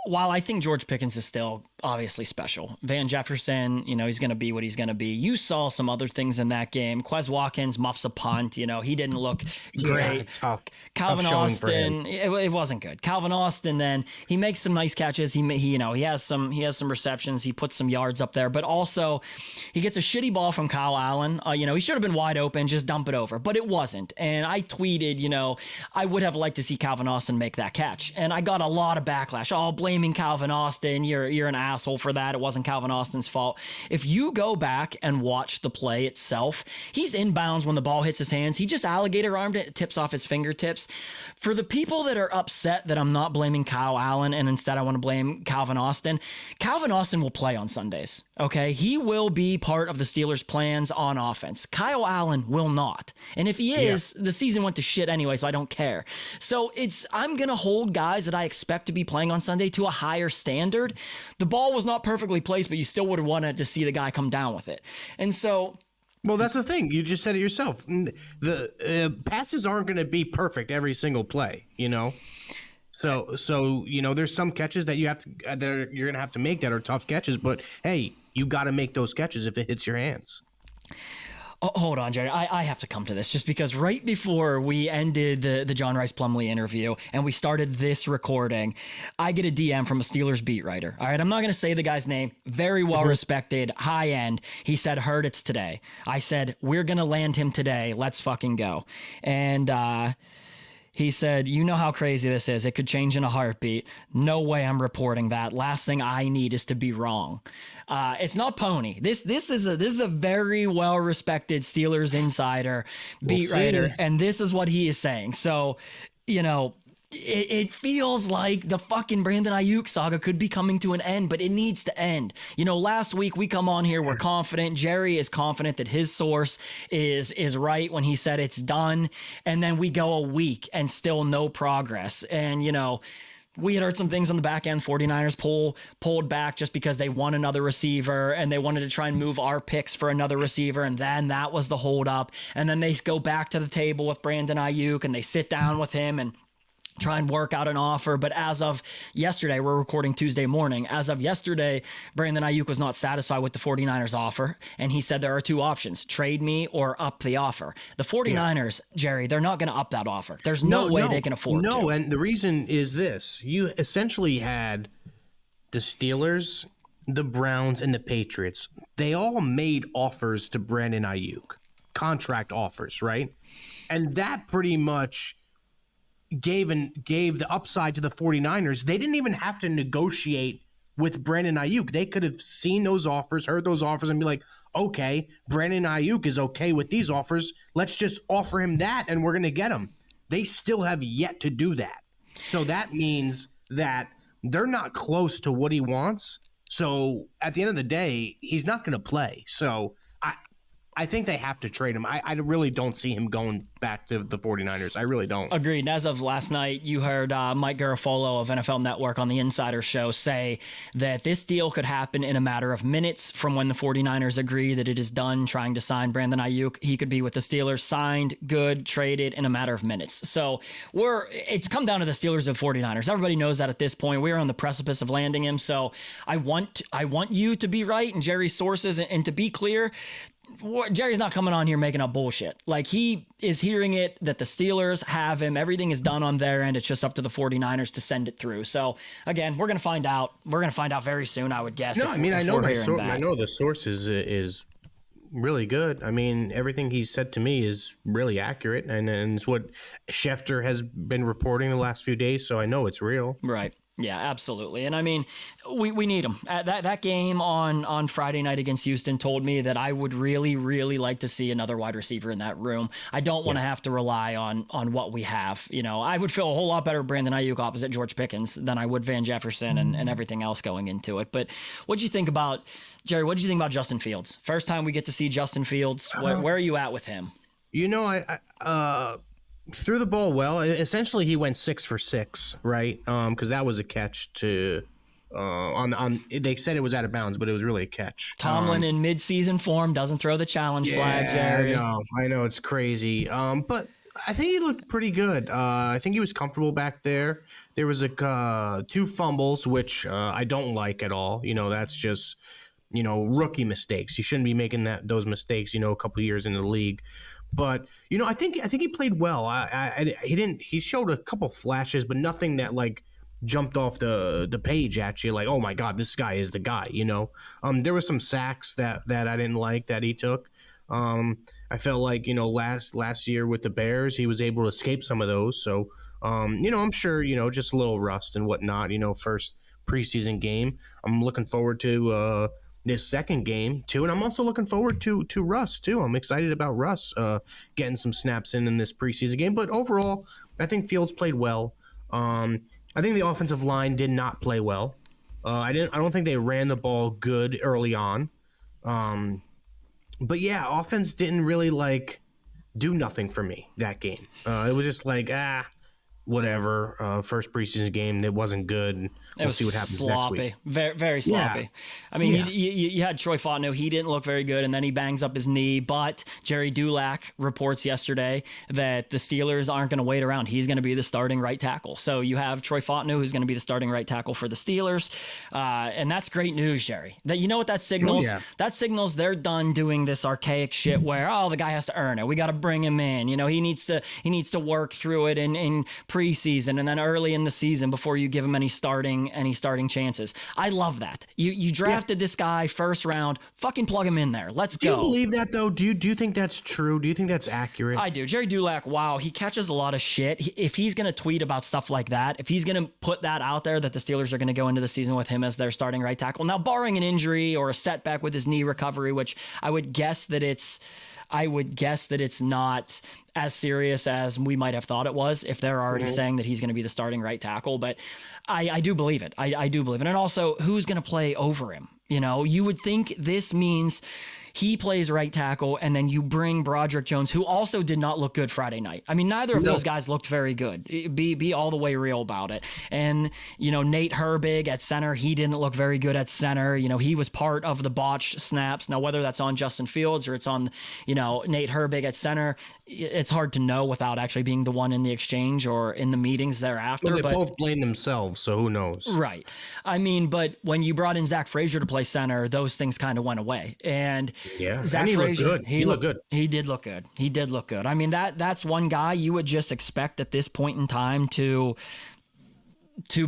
while I think George Pickens is still obviously special, Van Jefferson, he's going to be what he's going to be. You saw some other things in that game. Quez Watkins muffs a punt. He didn't look great. Yeah, tough. Calvin Austin, it wasn't good. Calvin Austin, then he makes some nice catches. He has some receptions. He puts some yards up there, but also he gets a shitty ball from Kyle Allen. He should have been wide open, just dump it over, but it wasn't. And I tweeted, I would have liked to see Calvin Austin make that catch. And I got a lot of backlash. Oh, blaming Calvin Austin. You're an asshole for that. It wasn't Calvin Austin's fault. If you go back and watch the play itself, he's inbounds when the ball hits his hands. He just alligator armed it, tips off his fingertips. For the people that are upset that I'm not blaming Kyle Allen and instead I want to blame Calvin Austin will play on Sundays. Okay, he will be part of the Steelers' plans on offense. Kyle Allen will not. And if he is, the season went to shit anyway, so I don't care. So I'm going to hold guys that I expect to be playing on Sunday to a higher standard. The ball was not perfectly placed, but you still would have wanted to see the guy come down with it. And so... Well, that's the thing. You just said it yourself. The passes aren't going to be perfect every single play, you know? So there's some catches that you're going to have to make that are tough catches, but hey, you got to make those catches if it hits your hands. Oh, hold on, Jerry. I have to come to this just because right before we ended the John Rhys Plumlee interview and we started this recording, I get a DM from a Steelers beat writer. All right, I'm not going to say the guy's name. Very well respected, high end. He said, heard it's today. I said, we're going to land him today. Let's fucking go. And he said, you know how crazy this is. It could change in a heartbeat. No way I'm reporting that. Last thing I need is to be wrong. It's not Pony. This is a very well respected Steelers insider beat writer, and this is what he is saying. So, it feels like the fucking Brandon Aiyuk saga could be coming to an end, but it needs to end. Last week we come on here, we're confident. Jerry is confident that his source is right when he said it's done. And then we go a week and still no progress. And, we had heard some things on the back end. 49ers pulled back just because they want another receiver and they wanted to try and move our picks for another receiver. And then that was the holdup. And then they go back to the table with Brandon Aiyuk and they sit down with him and try and work out an offer. But as of yesterday, we're recording Tuesday morning. As of yesterday, Brandon Aiyuk was not satisfied with the 49ers offer. And he said there are two options, trade me or up the offer. The 49ers, Jerry, they're not going to up that offer. There's no way they can afford to. No, and the reason is this. You essentially had the Steelers, the Browns, and the Patriots. They all made offers to Brandon Aiyuk. Contract offers, right? And that pretty much gave the upside to the 49ers. They didn't even have to negotiate with Brandon Aiyuk. They could have seen those offers, heard those offers, and be like, okay, Brandon Aiyuk is okay with these offers. Let's just offer him that, and we're going to get him. They still have yet to do that. So that means that they're not close to what he wants. So at the end of the day, he's not going to play. So I think they have to trade him. I really don't see him going back to the 49ers. I really don't. Agreed. And as of last night, you heard Mike Garafolo of NFL Network on the Insider Show say that this deal could happen in a matter of minutes from when the 49ers agree that it is done trying to sign Brandon Aiyuk. He could be with the Steelers, signed, good, traded in a matter of minutes. So it's come down to the Steelers and 49ers. Everybody knows that at this point. We're on the precipice of landing him. So I want you to be right and Jerry's sources. And to be clear, Jerry's not coming on here making up bullshit. Like, he is hearing it that the Steelers have him. Everything is done on their end. It's just up to the 49ers to send it through. So, again, we're going to find out. We're going to find out very soon, I would guess. No, I know the source is really good. I mean, everything he said to me is really accurate, and it's what Schefter has been reporting the last few days, so I know it's real. Right. Yeah, absolutely. And I mean, we need him. That game on Friday night against Houston told me that I would really, really like to see another wide receiver in that room. I don't want to have to rely on what we have. I would feel a whole lot better with Brandon Aiyuk opposite George Pickens than I would Van Jefferson and everything else going into it. But what'd you think about, Jerry, what'd you think about Justin Fields? First time we get to see Justin Fields. Where are you at with him? I threw the ball well. Essentially, he went 6 for 6, right? Because that was a catch to on. They said it was out of bounds, but it was really a catch. Tomlin in mid-season form doesn't throw the challenge flag, Jerry. I know it's crazy. But I think he looked pretty good. I think he was comfortable back there. There was 2 fumbles, which I don't like at all. That's just rookie mistakes. You shouldn't be making those mistakes. A couple of years in the league. But I think he played well. He showed a couple flashes, but nothing that jumped off the page at you like, oh my God, this guy is the guy. There were some sacks that I didn't like that he took. I felt like last year with the Bears, he was able to escape some of those. So I'm sure just a little rust and whatnot. First preseason game. I'm looking forward to this second game too, and I'm also looking forward to Russ too. I'm excited about Russ getting some snaps in this preseason game. But overall, I think Fields played well. I think the offensive line did not play well. I don't think they ran the ball good early on. But yeah, offense didn't really do nothing for me that game. It was just whatever. First preseason game, it wasn't good. We'll see what happens next week. Very, very sloppy. Yeah. I mean, you had Troy Fontenot. He didn't look very good, and then he bangs up his knee. But Jerry Dulac reports yesterday that the Steelers aren't going to wait around. He's going to be the starting right tackle. So you have Troy Fontenot, who's going to be the starting right tackle for the Steelers, and that's great news, Jerry. That you know what that signals? Oh, yeah. That signals they're done doing this archaic shit where the guy has to earn it. We got to bring him in. You know, he needs to work through it in preseason and then early in the season before you give him any starting chances. I love that. You drafted this guy first round, fucking plug him in there. Let's go. Do you believe that though? Do you think that's true? Do you think that's accurate? I do. Jerry Dulac, wow, he catches a lot of shit. If he's going to tweet about stuff like that, if he's going to put that out there that the Steelers are going to go into the season with him as their starting right tackle, now barring an injury or a setback with his knee recovery, which I would guess that it's not as serious as we might have thought it was if they're already saying that he's going to be the starting right tackle. But I do believe it. I do believe it. And also, who's going to play over him? You know, you would think this means he plays right tackle, and then you bring Broderick Jones, who also did not look good Friday night. I mean, neither of those guys looked very good. Be all the way real about it. And, you know, Nate Herbig at center, he didn't look very good at center. You know, he was part of the botched snaps. Now, whether that's on Justin Fields or it's on, you know, Nate Herbig at center, it's hard to know without actually being the one in the exchange or in the meetings thereafter. Well, they both blame themselves, so who knows? Right. I mean, but when you brought in Zach Frazier to play center, those things kind of went away. And Zach and he Frazier, looked good. He looked good. He did look good. He did look good. I mean, that's one guy you would just expect at this point in time to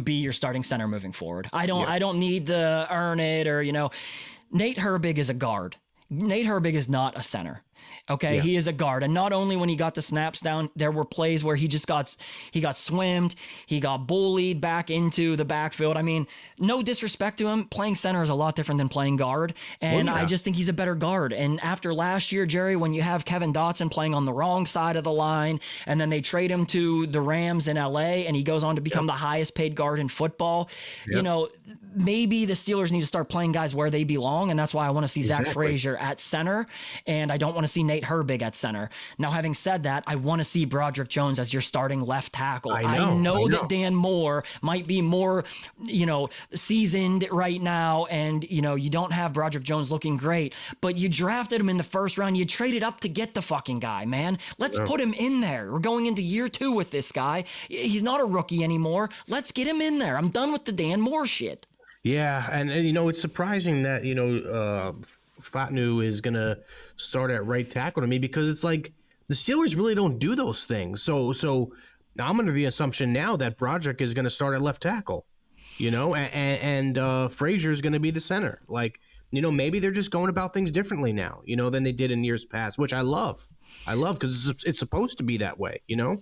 be your starting center moving forward. I don't need the earn it or, you know, Nate Herbig is a guard. Nate Herbig is not a center. Okay, he is a guard. And not only when he got the snaps down, there were plays where he got swimmed, he got bullied back into the backfield. I mean, no disrespect to him, playing center is a lot different than playing guard. And I just think he's a better guard. And after last year, Jerry, when you have Kevin Dotson playing on the wrong side of the line, and then they trade him to the Rams in LA, and he goes on to become the highest paid guard in football, you know, maybe the Steelers need to start playing guys where they belong. And that's why I want to see Zach Frazier at center. And I don't want to see Nate Herbig at center. Now, having said that, I want to see Broderick Jones as your starting left tackle. I know that Dan Moore might be more, you know, seasoned right now, and, you know, you don't have Broderick Jones looking great, but you drafted him in the first round. You traded up to get the fucking guy, man. Let's put him in there. We're going into year 2 with this guy. He's not a rookie anymore. Let's get him in there. I'm done with the Dan Moore shit. Yeah, and you know, it's surprising that, you know, Fontenot is going to start at right tackle to me, because it's like the Steelers really don't do those things. So I'm under the assumption now that Broderick is going to start at left tackle, you know, and Frazier is going to be the center. Like, you know, maybe they're just going about things differently now, you know, than they did in years past, which I love because it's supposed to be that way, you know.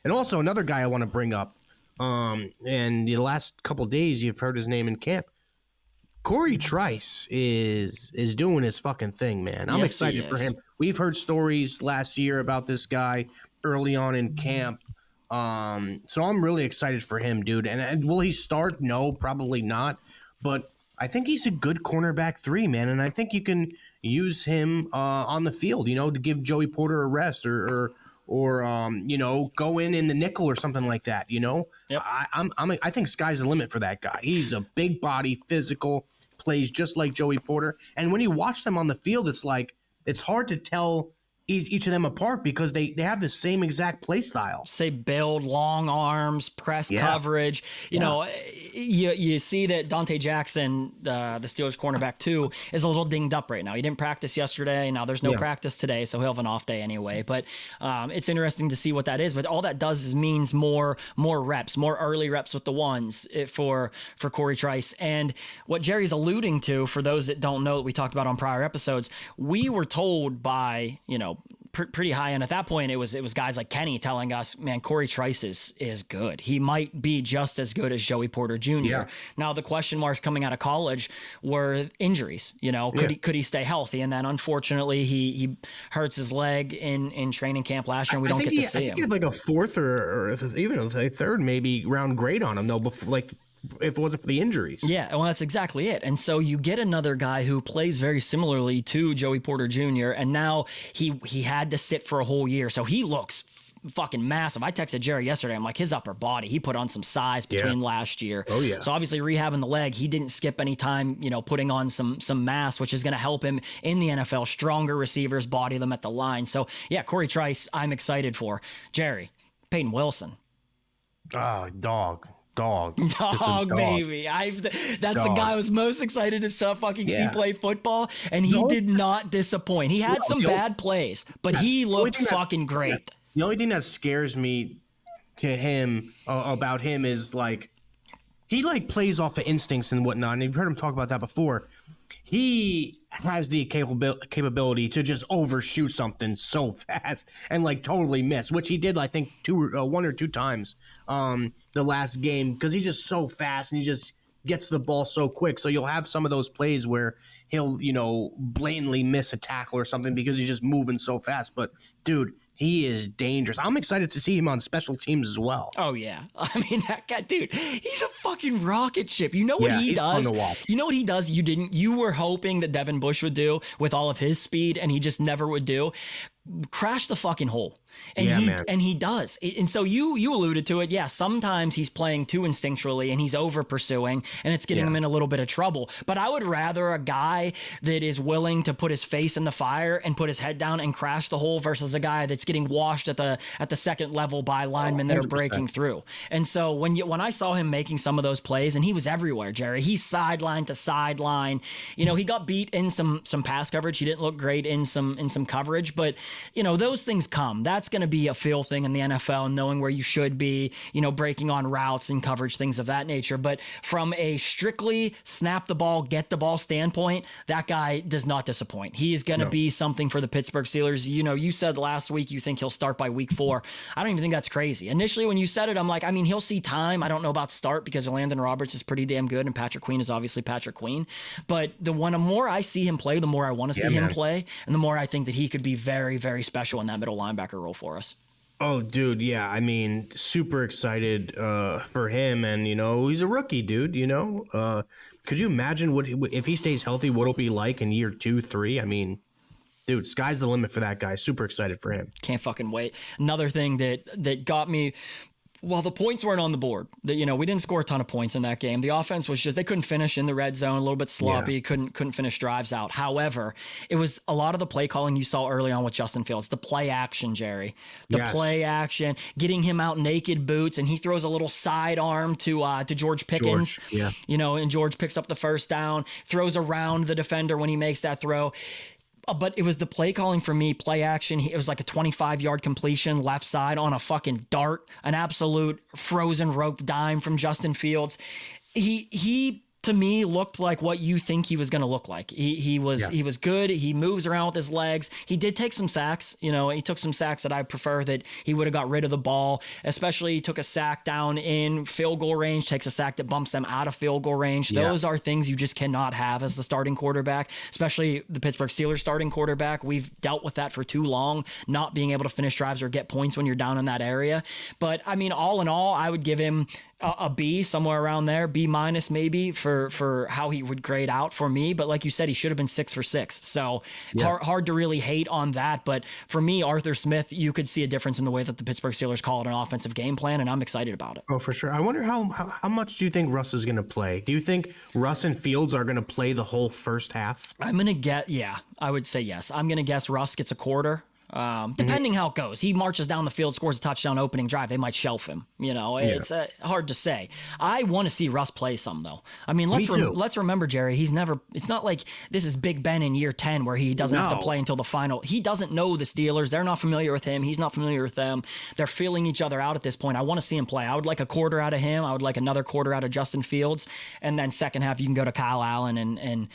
And also another guy I want to bring up, and the last couple of days you've heard his name in camp. Corey Trice is doing his fucking thing, man. I'm excited for him. We've heard stories last year about this guy early on in camp. So I'm really excited for him, dude. And will he start? No, probably not. But I think he's a good cornerback 3, man. And I think you can use him on the field, you know, to give Joey Porter a rest or you know, go in the nickel or something like that, you know. Yep. I think sky's the limit for that guy. He's a big body, physical, plays just like Joey Porter. And when you watch them on the field, it's like it's hard to tell each of them apart because they have the same exact play style. Say build, long arms, press coverage. You know, you see that Dante Jackson, the Steelers cornerback 2, is a little dinged up right now. He didn't practice yesterday. Now there's no practice today, so he'll have an off day anyway. But it's interesting to see what that is. But all that does is means more reps, more early reps with the ones for Corey Trice. And what Jerry's alluding to, for those that don't know, that we talked about on prior episodes, we were told by, you know, pretty high. And at that point, it was guys like Kenny telling us, man, Corey Trice is good. He might be just as good as Joey Porter Jr. Yeah. Now, the question marks coming out of college were injuries. Could he stay healthy? And then unfortunately, he hurts his leg in training camp last year, and we don't get to see him. I think he had like a fourth or even a third maybe round grade on him though, before, like if it wasn't for the injuries. Yeah, well, that's exactly it. And so you get another guy who plays very similarly to Joey Porter Jr., and now he had to sit for a whole year, so he looks fucking massive. I texted Jerry yesterday. I'm like, his upper body, he put on some size between last year. Oh yeah. So obviously rehabbing the leg, he didn't skip any time, putting on some mass, which is going to help him in the NFL. Stronger receivers, body them at the line. So yeah, Corey Trice, I'm excited for. Jerry, Peyton Wilson. Oh, dog, baby. That's the guy I was most excited to see play football, and he did not disappoint. He had some bad plays, but he looked fucking great. The only thing that scares me to him about him is like he like plays off of instincts and whatnot, and you've heard him talk about that before. He has the capability to just overshoot something so fast and like totally miss, which he did, I think, one or two times the last game, because he's just so fast and he just gets the ball so quick. So you'll have some of those plays where he'll, blatantly miss a tackle or something because he's just moving so fast. But dude, he is dangerous. I'm excited to see him on special teams as well. Oh, yeah. I mean, that guy, dude, he's a fucking rocket ship. You know what he does? Fun to watch. You know what he does? You were hoping that Devin Bush would do with all of his speed, and he just never would do. Crash the fucking hole. And he does. And so you alluded to it. Yeah, sometimes he's playing too instinctually and he's over pursuing, and it's getting him in a little bit of trouble. But I would rather a guy that is willing to put his face in the fire and put his head down and crash the hole versus a guy that's getting washed at the second level by linemen that are breaking through. And so when I saw him making some of those plays, and he was everywhere, Jerry, he's sideline to sideline. He got beat in some pass coverage. He didn't look great in some coverage, but those things come. That's going to be a feel thing in the NFL, knowing where you should be, breaking on routes and coverage, things of that nature. But from a strictly snap the ball, get the ball standpoint, that guy does not disappoint. He is going to be something for the Pittsburgh Steelers. You said last week you think he'll start by week 4. I don't even think that's crazy. Initially, when you said it, I'm like, he'll see time. I don't know about start because Landon Roberts is pretty damn good and Patrick Queen is obviously Patrick Queen. But the more I see him play, the more I want to see him play, and the more I think that he could be very, very special in that middle linebacker role for us. Oh, dude, yeah. Super excited for him, and he's a rookie, dude. Could you imagine if he stays healthy? What it'll be like in year 2, 3? Dude, sky's the limit for that guy. Super excited for him. Can't fucking wait. Another thing that got me. Well, the points weren't on the board. We didn't score a ton of points in that game. The offense was just, they couldn't finish in the red zone, a little bit sloppy, couldn't finish drives out. However, it was a lot of the play calling you saw early on with Justin Fields, the play action, Jerry. Play action, getting him out naked boots, and he throws a little side arm to George Pickens. And George picks up the first down, throws around the defender when he makes that throw. But it was the play calling for me, play action. It was like a 25-yard completion left side on a fucking dart, an absolute frozen rope dime from Justin Fields. He to me looked like what you think he was going to look like. He was good. He moves around with his legs. He did take some sacks. He took some sacks that I prefer that he would have got rid of the ball. Especially he took a sack down in field goal range, takes a sack that bumps them out of field goal range. Those are things you just cannot have as the starting quarterback, especially the Pittsburgh Steelers starting quarterback. We've dealt with that for too long, not being able to finish drives or get points when you're down in that area. But all in all, I would give him a B, somewhere around there, B- maybe for how he would grade out for me. But like you said, he should have been 6 for 6. So hard to really hate on that. But for me, Arthur Smith, you could see a difference in the way that the Pittsburgh Steelers call it an offensive game plan, and I'm excited about it. Oh, for sure. I wonder how much do you think Russ is going to play? Do you think Russ and Fields are going to play the whole first half? I'm going to get, I would say yes. I'm going to guess Russ gets a quarter. Depending how it goes. He marches down the field, scores a touchdown opening drive. They might shelf him. It's hard to say. I want to see Russ play some, though. Let's remember, Jerry, it's not like this is Big Ben in year 10 where he doesn't have to play until the final. He doesn't know the Steelers. They're not familiar with him. He's not familiar with them. They're feeling each other out at this point. I want to see him play. I would like a quarter out of him. I would like another quarter out of Justin Fields. And then second half, you can go to Kyle Allen and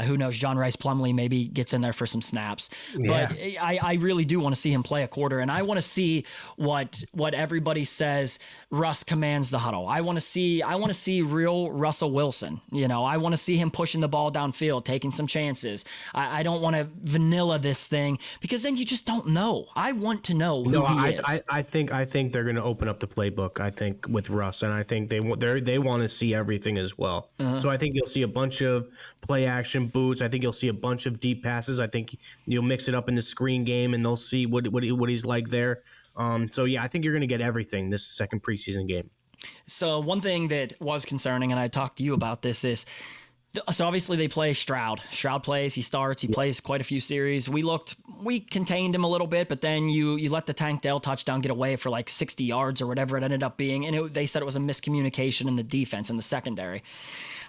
who knows, John Rhys Plumlee maybe gets in there for some snaps. But I really really do want to see him play a quarter, and I want to see what everybody says Russ commands the huddle. I want to see real Russell Wilson. You know, I want to see him pushing the ball downfield, taking some chances. I don't want to vanilla this thing, because then you just don't know. I want to know who he is. I think they're going to open up the playbook, I think, with Russ, and I think they want to see everything as well. So I think you'll see a bunch of play action boots. I think you'll see a bunch of deep passes. I think you'll mix it up in the screen game, and they'll see what he's like there. So yeah, I think you're going to get everything this second preseason game. So one thing that was concerning, and I talked to you about this, is so obviously they play Stroud. Stroud plays, he starts, he plays quite a few series. We contained him a little bit, but then you let the Tank Dell touchdown get away for like 60 yards or whatever it ended up being, and they said it was a miscommunication in the defense, in the secondary.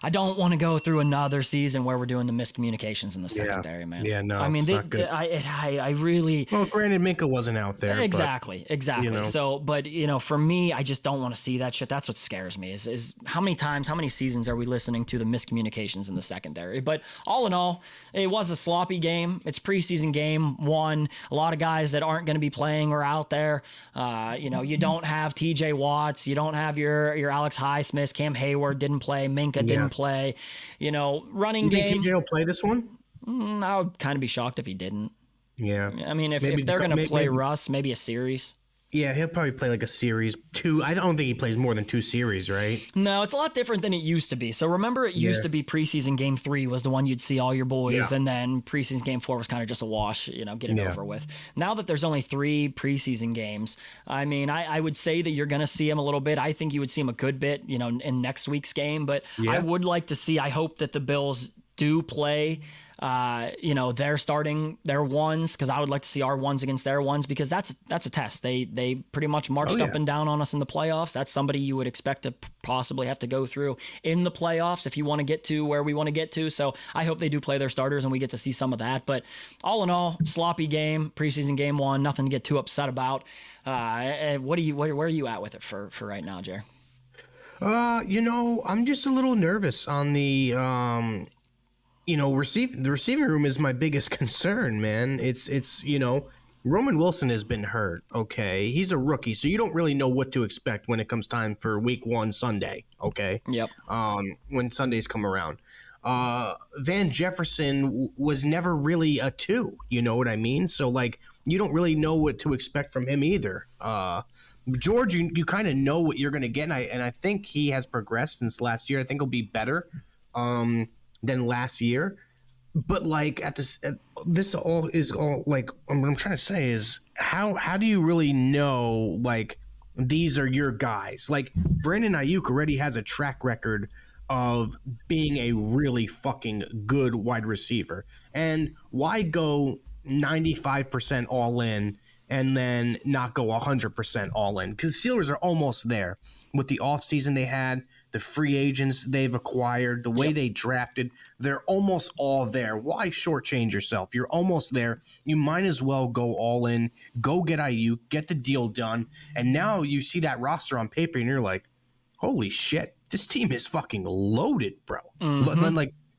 I don't want to go through another season where we're doing the miscommunications in the secondary, man. Yeah, no, I mean, it's not good. I really. Well, granted, Minka wasn't out there. Exactly. You know. So, but for me, I just don't want to see that shit. That's what scares me. Is how many seasons are we listening to the miscommunications in the secondary? But all in all, it was a sloppy game. It's preseason game 1. A lot of guys that aren't going to be playing are out there. You don't have T.J. Watts. You don't have your Alex Highsmith. Cam Hayward didn't play. Minka didn't play. Running game. You think TJ will play this one? I would kind of be shocked if he didn't. Yeah. I mean, if they're going to play Russ, maybe a series. Yeah, he'll probably play like a series 2. I don't think he plays more than 2 series, right? No, it's a lot different than it used to be. So remember, it used to be preseason game 3 was the one you'd see all your boys, and then preseason game 4 was kind of just a wash, get it over with. Now that there's only 3 preseason games, I mean, I would say that you're going to see him a little bit. I think you would see him a good bit, in next week's game. But I would like to see, I hope that the Bills do play they're starting their ones, because I would like to see our ones against their ones, because that's a test. They pretty much marched up and down on us in the playoffs. That's somebody you would expect to possibly have to go through in the playoffs if you want to get to where we want to get to. So I hope they do play their starters and we get to see some of that. But all in all, sloppy game, preseason game 1, nothing to get too upset about. Where are you at with it for right now, Jer? I'm just a little nervous on the the receiving room is my biggest concern, man. It's Roman Wilson has been hurt. Okay, he's a rookie, so you don't really know what to expect when it comes time for Week 1 Sunday. Okay. Yep. When Sundays come around, Van Jefferson was never really a 2. You know what I mean? So you don't really know what to expect from him either. George, you kind of know what you're going to get, and I think he has progressed since last year. I think he'll be better than last year. But this all is all what I'm trying to say is how do you really know these are your guys? Brandon Aiyuk already has a track record of being a really fucking good wide receiver, and why go 95% all in and then not go 100% all in? Because Steelers are almost there with the offseason they had, the free agents they've acquired, the way they drafted. They're almost all there. Why shortchange yourself? You're almost there. You might as well go all in, go get Aiyuk, get the deal done. And now you see that roster on paper and you're like, holy shit, this team is fucking loaded, bro.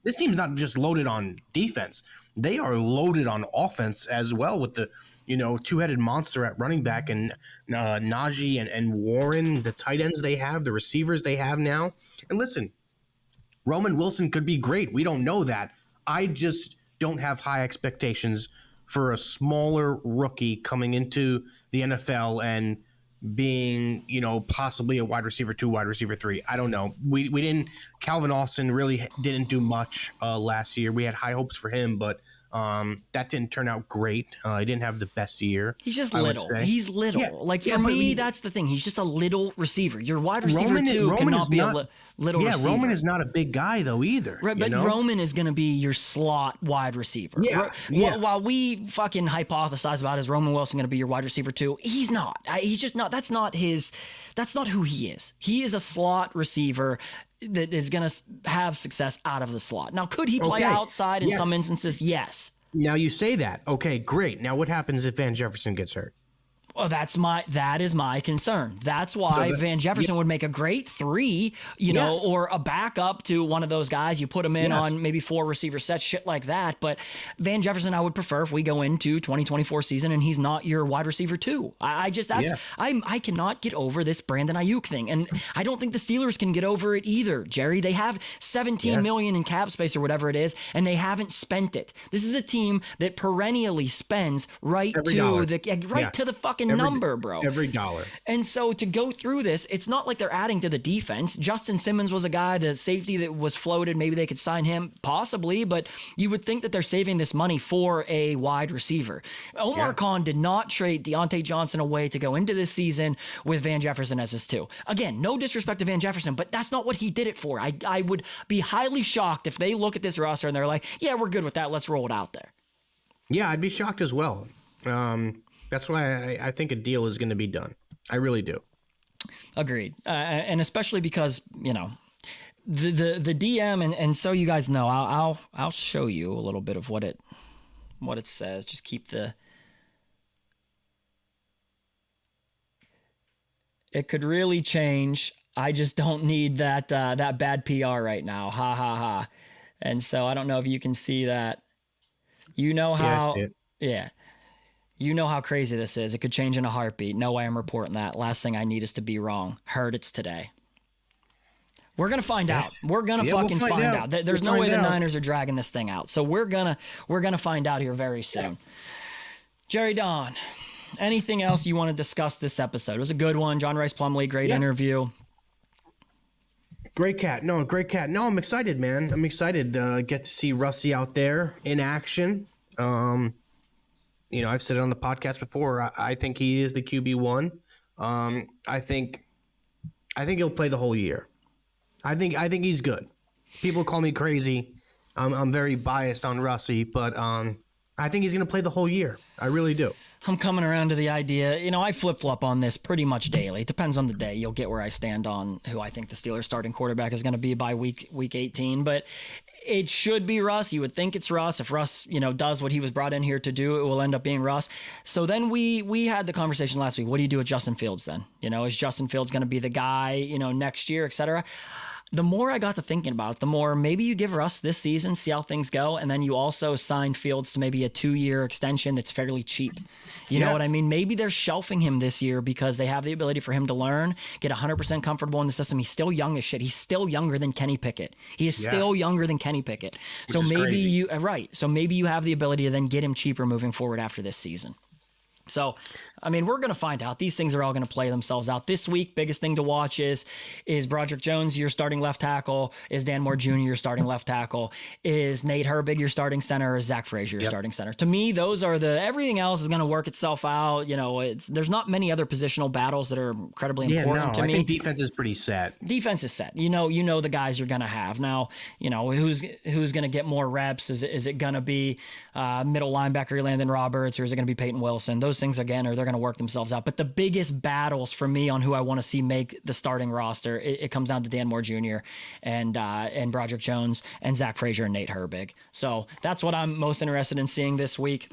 This team's not just loaded on defense. They are loaded on offense as well, with the two-headed monster at running back, and Najee and Warren, the tight ends they have, the receivers they have now. And listen, Roman Wilson could be great. We don't know that. I just don't have high expectations for a smaller rookie coming into the NFL and being, possibly a wide receiver 2, wide receiver 3. I don't know. We didn't. Calvin Austin really didn't do much last year. We had high hopes for him, but that didn't turn out great. He didn't have the best year. He's just little. He's little. For me, that's the thing. He's just a little receiver. Your wide receiver Roman cannot be a little receiver. Roman is not a big guy though either. Right, but Roman is going to be your slot wide receiver. While we fucking hypothesize about is Roman Wilson going to be your wide receiver 2, he's not. He's just not. That's not who he is. He is a slot receiver that is going to have success out of the slot. Now, could he play outside in some instances? Yes. Now you say that. Okay, great. Now what happens if Van Jefferson gets hurt? Well, that is my concern. That's why Van Jefferson would make a great 3, or a backup to one of those guys. You put him in on maybe 4 receiver sets, shit like that. But Van Jefferson, I would prefer if we go into 2024 season and he's not your wide receiver 2. I cannot get over this Brandon Aiyuk thing, and I don't think the Steelers can get over it either. Jerry, they have $17 million in cap space or whatever it is, and they haven't spent it. This is a team that perennially spends right to the fucking number, bro. Every dollar. And so to go through this, it's not like they're adding to the defense. Justin Simmons was a guy, the safety that was floated. Maybe they could sign him, possibly, but you would think that they're saving this money for a wide receiver. Omar Khan did not trade Deontay Johnson away to go into this season with Van Jefferson as his 2. Again, no disrespect to Van Jefferson, but that's not what he did it for. I would be highly shocked if they look at this roster and they're like, yeah, we're good with that. Let's roll it out there. Yeah, I'd be shocked as well. That's why I think a deal is going to be done. I really do. Agreed. And especially because, the DM, and so you guys know, I'll show you a little bit of what it says. Just keep it could really change. I just don't need that bad PR right now. Ha ha ha. And so I don't know if you can see that. You know how, you know how crazy this is. It could change in a heartbeat. No way I'm reporting that. Last thing I need is to be wrong. Heard it's today. We're going to find out. We're going to fucking find out. There's no way the Niners are dragging this thing out. So we're going to find out here very soon. Jerry Don, anything else you want to discuss this episode? It was a good one. John Rhys Plumlee, great interview. Great cat. No, I'm excited, man. I'm excited to get to see Russie out there in action. I've said it on the podcast before. I think he is the QB1. I think he'll play the whole year. I think he's good. People call me crazy. I'm very biased on Russie, but I think he's going to play the whole year. I really do. I'm coming around to the idea. I flip-flop on this pretty much daily. It depends on the day. You'll get where I stand on who I think the Steelers starting quarterback is going to be by week 18. But it should be Russ. You would think it's Russ. If Russ, does what he was brought in here to do, it will end up being Russ. So then we had the conversation last week. What do you do with Justin Fields then? Is Justin Fields going to be the guy, next year, et cetera? The more I got to thinking about it, the more maybe you give Russ this season, see how things go, and then you also sign Fields to maybe a 2-year extension that's fairly cheap. You know what I mean? Maybe they're shelving him this year because they have the ability for him to learn, get 100% comfortable in the system. He's still young as shit. He's still younger than Kenny Pickett. He is still younger than Kenny Pickett. So maybe So maybe you have the ability to then get him cheaper moving forward after this season. So, we're going to find out. These things are all going to play themselves out. This week, biggest thing to watch is Broderick Jones your starting left tackle? Is Dan Moore Jr. your starting left tackle? Is Nate Herbig your starting center? Or is Zach Frazier your starting center? To me, those are everything else is going to work itself out. There's not many other positional battles that are incredibly important to me. I think defense is pretty set. Defense is set. You know the guys you're going to have. Now, who's going to get more reps? Is it going to be middle linebacker Landon Roberts, or is it going to be Peyton Wilson? Those things, again, they're going to work themselves out. But the biggest battles for me on who I want to see make the starting roster, it comes down to Dan Moore Jr. and Broderick Jones and Zach Frazier and Nate Herbig. So that's what I'm most interested in seeing this week.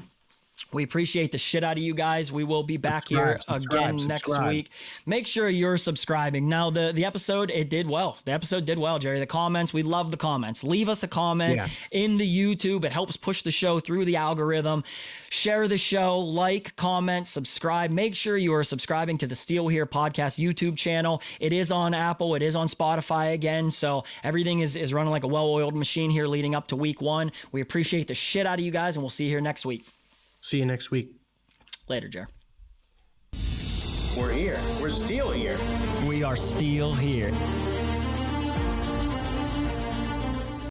We appreciate the shit out of you guys. We will be back here again next week. Make sure you're subscribing. Now, the episode, it did well. The episode did well, Jerry. The comments, we love the comments. Leave us a comment in the YouTube. It helps push the show through the algorithm. Share the show, like, comment, subscribe. Make sure you are subscribing to the Steel Here Podcast YouTube channel. It is on Apple. It is on Spotify again. So everything is running like a well-oiled machine here leading up to week 1. We appreciate the shit out of you guys, and we'll see you here next week. See you next week. Later, Jer. We're here. We're still here. We are still here.